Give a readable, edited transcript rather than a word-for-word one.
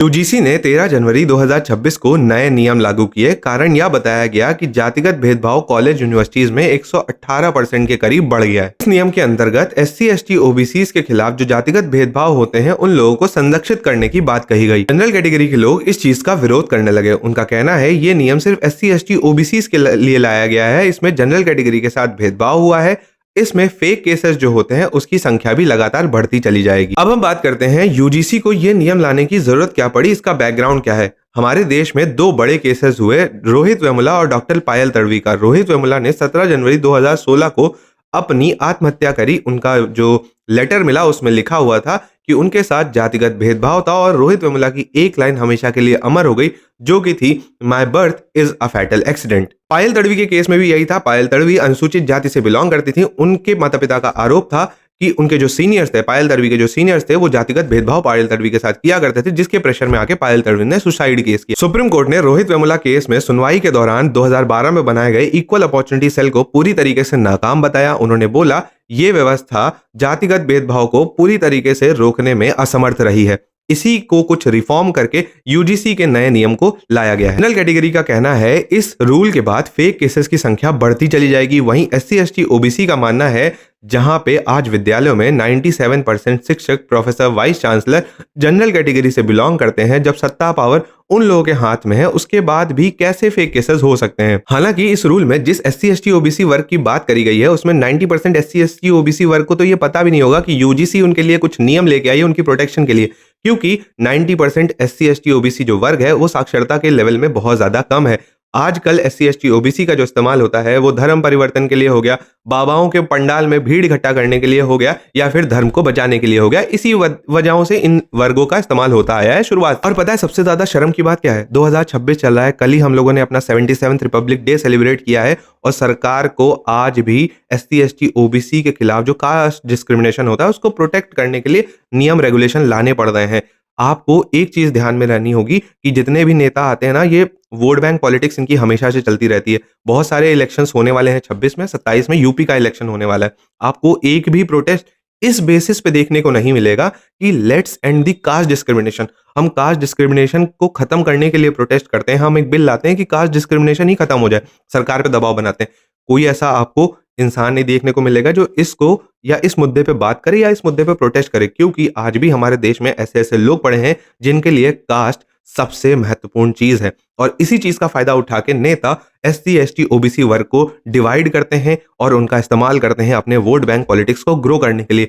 UGC ने 13 जनवरी 2026 को नए नियम लागू किए। कारण यह बताया गया कि जातिगत भेदभाव कॉलेज यूनिवर्सिटीज में 118% के करीब बढ़ गया है। इस नियम के अंतर्गत एससी एसटी ओबीसी के खिलाफ जो जातिगत भेदभाव होते हैं उन लोगों को संरक्षित करने की बात कही गई। जनरल कैटेगरी के लोग इस चीज का विरोध करने लगे। उनका कहना है ये नियम सिर्फ एससी एसटी ओबीसी के लिए लाया गया है, इसमें जनरल कैटेगरी के साथ भेदभाव हुआ है, इसमें फेक केसेस जो होते हैं उसकी संख्या भी लगातार बढ़ती चली जाएगी। अब हम बात करते हैं यूजीसी को ये नियम लाने की जरूरत क्या पड़ी, इसका बैकग्राउंड क्या है। हमारे देश में दो बड़े केसेस हुए, रोहित वेमुला और डॉक्टर पायल तड़वी का। रोहित वेमुला ने 17 जनवरी 2016 को अपनी आत्महत्या करी। उनका जो लेटर मिला उसमें लिखा हुआ था कि उनके साथ जातिगत भेदभाव था और रोहित वेमुला की एक लाइन हमेशा के लिए अमर हो गई, जो कि थी my birth is a fatal accident. Payal Tadvi के केस में भी यही था। पायल तड़वी अनुसूचित जाति से बिलोंग करती थी। उनके माता पिता का आरोप था कि उनके जो सीनियर्स थे, पायल तड़वी के जो सीनियर्स थे, वो जातिगत भेदभाव पायल तड़वी के साथ किया करते थे, जिसके प्रेशर में आके पायल तड़वी ने सुसाइड केस किया। सुप्रीम कोर्ट ने रोहित वेमुला केस में सुनवाई के दौरान 2012 में बनाए गए इक्वल अपॉर्चुनिटी सेल को पूरी तरीके से नाकाम बताया। उन्होंने बोला ये व्यवस्था जातिगत भेदभाव को पूरी तरीके से रोकने में असमर्थ रही है। इसी को कुछ रिफॉर्म करके यूजीसी के नए नियम को लाया गया है। जनरल कैटेगरी का कहना है इस रूल के बाद फेक केसेस की संख्या बढ़ती चली जाएगी। वहीं एससी एसटी ओबीसी का मानना है जहां पे आज विद्यालयों में 97% शिक्षक, professor, vice chancellor general category से बिलोंग करते हैं। जब सत्ता पावर उन लोगों के हाथ में है, उसके बाद भी कैसे फेक केसेस हो सकते हैं। हालांकि इस रूल में जिस एससी एसटी ओबीसी वर्ग की बात करी गई है उसमें 90% एससी एसटी ओबीसी वर्ग को तो ये पता भी नहीं होगा कि यूजीसी उनके लिए कुछ नियम लेके आई है उनकी प्रोटेक्शन के लिए, क्योंकि 90% एससी एसटी ओबीसी जो वर्ग है वो साक्षरता के लेवल में बहुत ज्यादा कम है। आजकल एससी एसटी ओबीसी का जो इस्तेमाल होता है वो धर्म परिवर्तन के लिए हो गया, बाबाओं के पंडाल में भीड़ इकट्ठा करने के लिए हो गया, या फिर धर्म को बचाने के लिए हो गया। इसी वजहों से इन वर्गों का इस्तेमाल होता आया है शुरुआत। और पता है सबसे ज्यादा शर्म की बात क्या है? 2026 चल रहा है, कल ही हम लोगों ने अपना 77th रिपब्लिक डे सेलिब्रेट किया है और सरकार को आज भी एससी एसटी ओबीसी के खिलाफ जो कास्ट डिस्क्रिमिनेशन होता है उसको प्रोटेक्ट करने के लिए नियम रेगुलेशन लाने पड़ रहे हैं। आपको एक चीज ध्यान में रहनी होगी कि जितने भी नेता आते हैं ना, ये वोट बैंक पॉलिटिक्स इनकी हमेशा से चलती रहती है। बहुत सारे इलेक्शंस होने वाले हैं 26 में, 27 में यूपी का इलेक्शन होने वाला है। आपको एक भी प्रोटेस्ट इस बेसिस पे देखने को नहीं मिलेगा कि let's end the caste discrimination. हम कास्ट डिस्क्रिमिनेशन को खत्म करने के लिए प्रोटेस्ट करते हैं, हम एक बिल लाते हैं कि कास्ट डिस्क्रिमिनेशन ही खत्म हो जाए, सरकार पे दबाव बनाते हैं। कोई ऐसा आपको इंसान नहीं देखने को मिलेगा जो इसको या इस मुद्दे पे बात करे या इस मुद्दे पे प्रोटेस्ट करे, क्योंकि आज भी हमारे देश में ऐसे ऐसे लोग पड़े हैं जिनके लिए कास्ट सबसे महत्वपूर्ण चीज है। और इसी चीज का फायदा उठा के नेता एससी एसटी ओबीसी वर्ग को डिवाइड करते हैं और उनका इस्तेमाल करते हैं अपने वोट बैंक पॉलिटिक्स को ग्रो करने के लिए।